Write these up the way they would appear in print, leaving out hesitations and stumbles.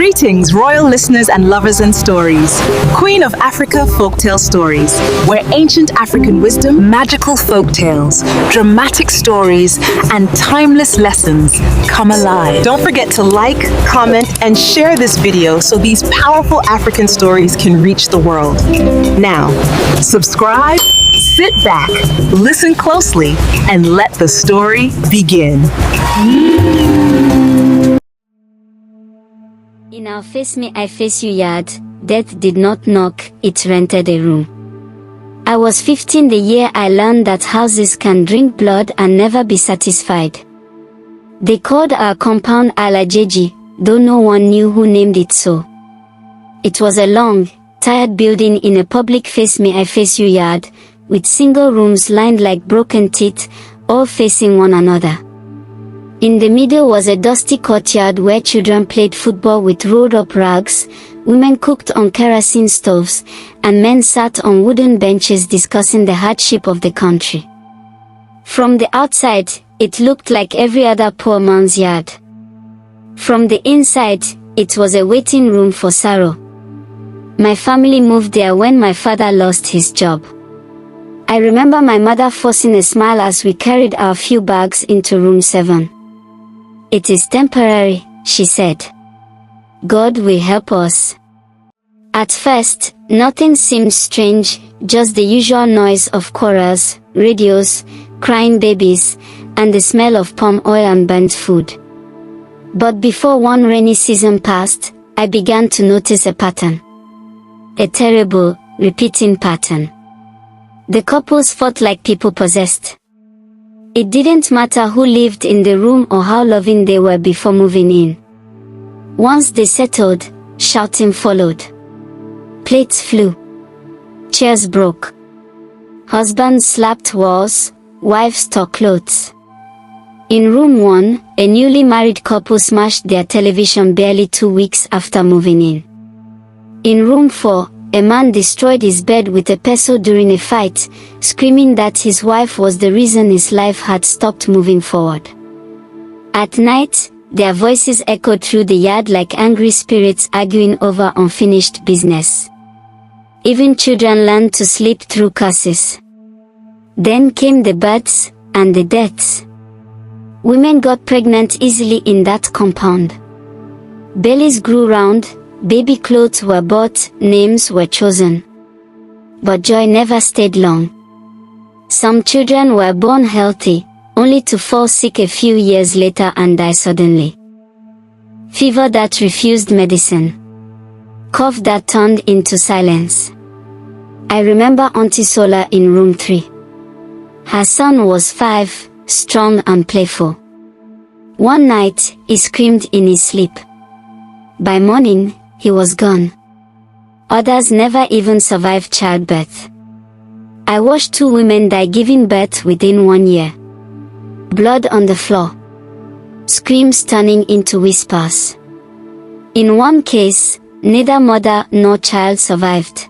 Greetings, royal listeners and lovers and stories. Queen of Africa Folktale Stories, where ancient African wisdom, magical folktales, dramatic stories, and timeless lessons come alive. Don't forget to like, comment, and share this video so these powerful African stories can reach the world. Now, subscribe, sit back, listen closely, and let the story begin. In our Face Me I Face You yard, death did not knock, it rented a room. I was 15 the year I learned that houses can drink blood and never be satisfied. They called our compound Alajeji, though no one knew who named it so. It was a long, tired building in a public Face Me I Face You yard, with single rooms lined like broken teeth, all facing one another. In the middle was a dusty courtyard where children played football with rolled-up rags, women cooked on kerosene stoves, and men sat on wooden benches discussing the hardship of the country. From the outside, it looked like every other poor man's yard. From the inside, it was a waiting room for sorrow. My family moved there when my father lost his job. I remember my mother forcing a smile as we carried our few bags into room 7. "It is temporary," she said. "God will help us." At first, nothing seemed strange, just the usual noise of chorus, radios, crying babies, and the smell of palm oil and burnt food. But before one rainy season passed, I began to notice a pattern. A terrible, repeating pattern. The couples fought like people possessed. It didn't matter who lived in the room or how loving they were before moving in. Once they settled, shouting followed. Plates flew. Chairs broke. Husbands slapped walls, wives tore clothes. In room 1, a newly married couple smashed their television barely 2 weeks after moving in. In room 4, a man destroyed his bed with a pestle during a fight, screaming that his wife was the reason his life had stopped moving forward. At night, their voices echoed through the yard like angry spirits arguing over unfinished business. Even children learned to sleep through curses. Then came the births, and the deaths. Women got pregnant easily in that compound. Bellies grew round, baby clothes were bought, names were chosen. But joy never stayed long. Some children were born healthy, only to fall sick a few years later and die suddenly. Fever that refused medicine. Cough that turned into silence. I remember Auntie Sola in room 3. Her son was 5, strong and playful. One night, he screamed in his sleep. By morning, he was gone. Others never even survived childbirth. I watched 2 women die giving birth within 1 year. Blood on the floor. Screams turning into whispers. In one case, neither mother nor child survived.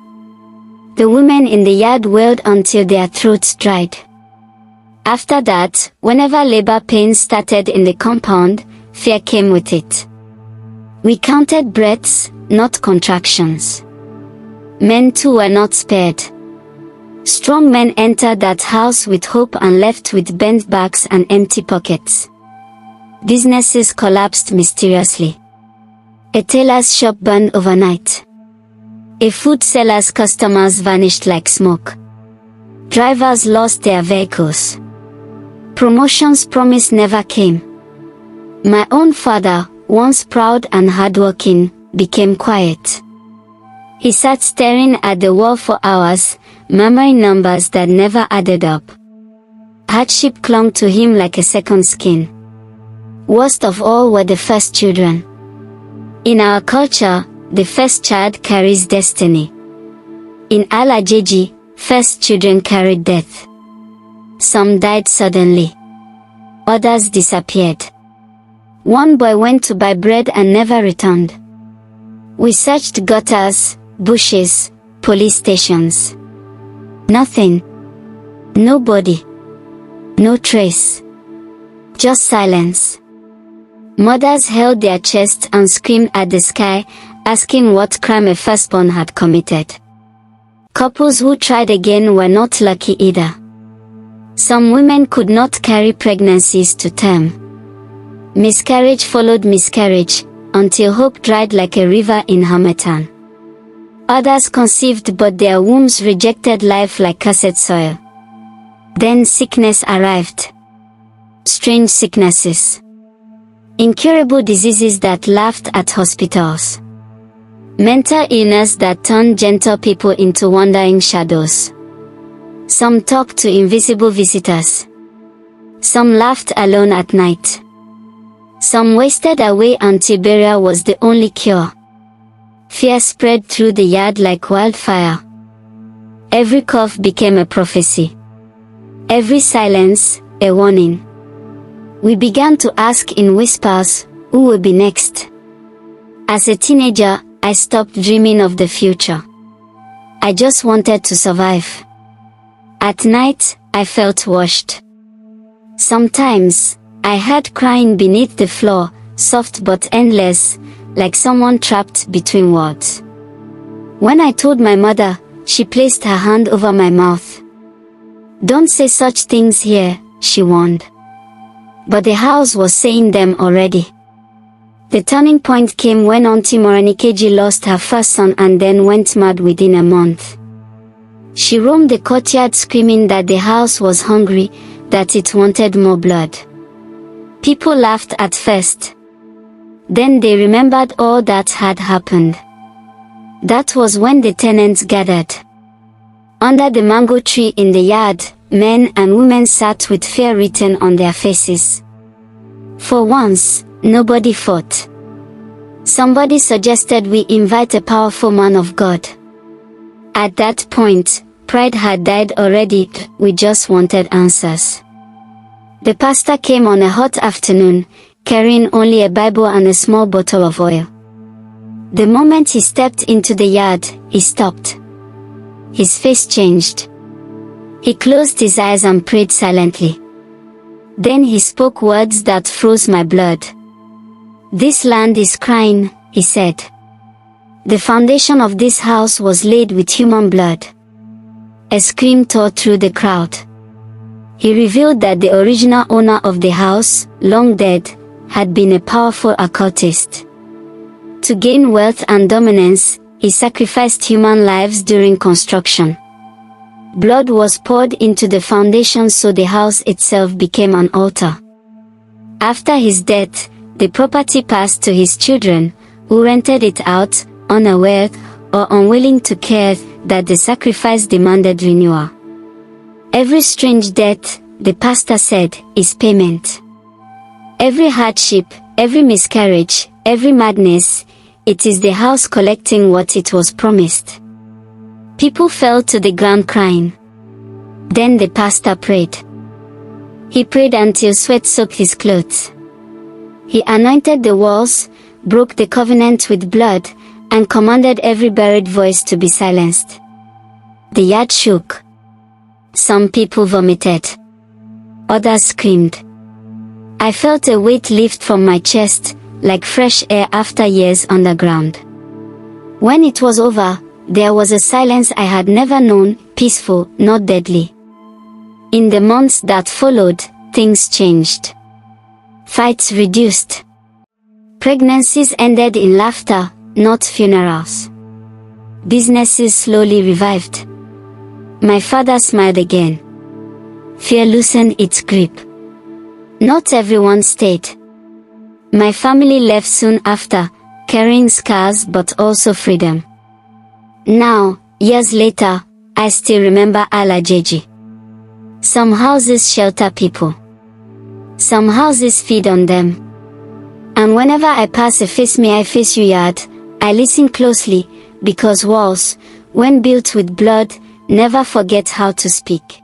The women in the yard wailed until their throats dried. After that, whenever labor pains started in the compound, fear came with it. We counted breaths, not contractions. Men too were not spared. Strong men entered that house with hope and left with bent backs and empty pockets. Businesses collapsed mysteriously. A tailor's shop burned overnight. A food seller's customers vanished like smoke. Drivers lost their vehicles. Promotions promised never came. My own father, once proud and hardworking, became quiet. He sat staring at the wall for hours, murmuring numbers that never added up. Hardship clung to him like a second skin. Worst of all were the first children. In our culture, the first child carries destiny. In Alajeji, first children carried death. Some died suddenly. Others disappeared. One boy went to buy bread and never returned. We searched gutters, bushes, police stations. Nothing. Nobody. No trace. Just silence. Mothers held their chests and screamed at the sky, asking what crime a firstborn had committed. Couples who tried again were not lucky either. Some women could not carry pregnancies to term. Miscarriage followed miscarriage, until hope dried like a river in Harmattan. Others conceived but their wombs rejected life like cursed soil. Then sickness arrived. Strange sicknesses. Incurable diseases that laughed at hospitals. Mental illness that turned gentle people into wandering shadows. Some talked to invisible visitors. Some laughed alone at night. Some wasted away until burial was the only cure. Fear spread through the yard like wildfire. Every cough became a prophecy. Every silence, a warning. We began to ask in whispers, who will be next? As a teenager, I stopped dreaming of the future. I just wanted to survive. At night, I felt washed. Sometimes, I heard crying beneath the floor, soft but endless, like someone trapped between words. When I told my mother, she placed her hand over my mouth. "Don't say such things here," she warned. But the house was saying them already. The turning point came when Auntie Moranikeji lost her first son and then went mad within a month. She roamed the courtyard screaming that the house was hungry, that it wanted more blood. People laughed at first. Then they remembered all that had happened. That was when the tenants gathered. Under the mango tree in the yard, men and women sat with fear written on their faces. For once, nobody fought. Somebody suggested we invite a powerful man of God. At that point, pride had died already, we just wanted answers. The pastor came on a hot afternoon, carrying only a Bible and a small bottle of oil. The moment he stepped into the yard, he stopped. His face changed. He closed his eyes and prayed silently. Then he spoke words that froze my blood. "This land is crying," he said. "The foundation of this house was laid with human blood." A scream tore through the crowd. He revealed that the original owner of the house, long dead, had been a powerful occultist. To gain wealth and dominance, he sacrificed human lives during construction. Blood was poured into the foundation so the house itself became an altar. After his death, the property passed to his children, who rented it out, unaware or unwilling to care that the sacrifice demanded renewal. Every strange death, the pastor said, is payment. Every hardship, every miscarriage, every madness, it is the house collecting what it was promised. People fell to the ground crying. Then the pastor prayed. He prayed until sweat soaked his clothes. He anointed the walls, broke the covenant with blood, and commanded every buried voice to be silenced. The yard shook. Some people vomited. Others screamed. I felt a weight lift from my chest, like fresh air after years underground. When it was over, there was a silence I had never known, peaceful, not deadly. In the months that followed, things changed. Fights reduced. Pregnancies ended in laughter, not funerals. Businesses slowly revived. My father smiled again. Fear loosened its grip. Not everyone stayed. My family left soon after, carrying scars but also freedom. Now, years later, I still remember Alajeji. Some houses shelter people. Some houses feed on them. And whenever I pass a Face Me I Face You yard, I listen closely, because walls, when built with blood, never forget how to speak.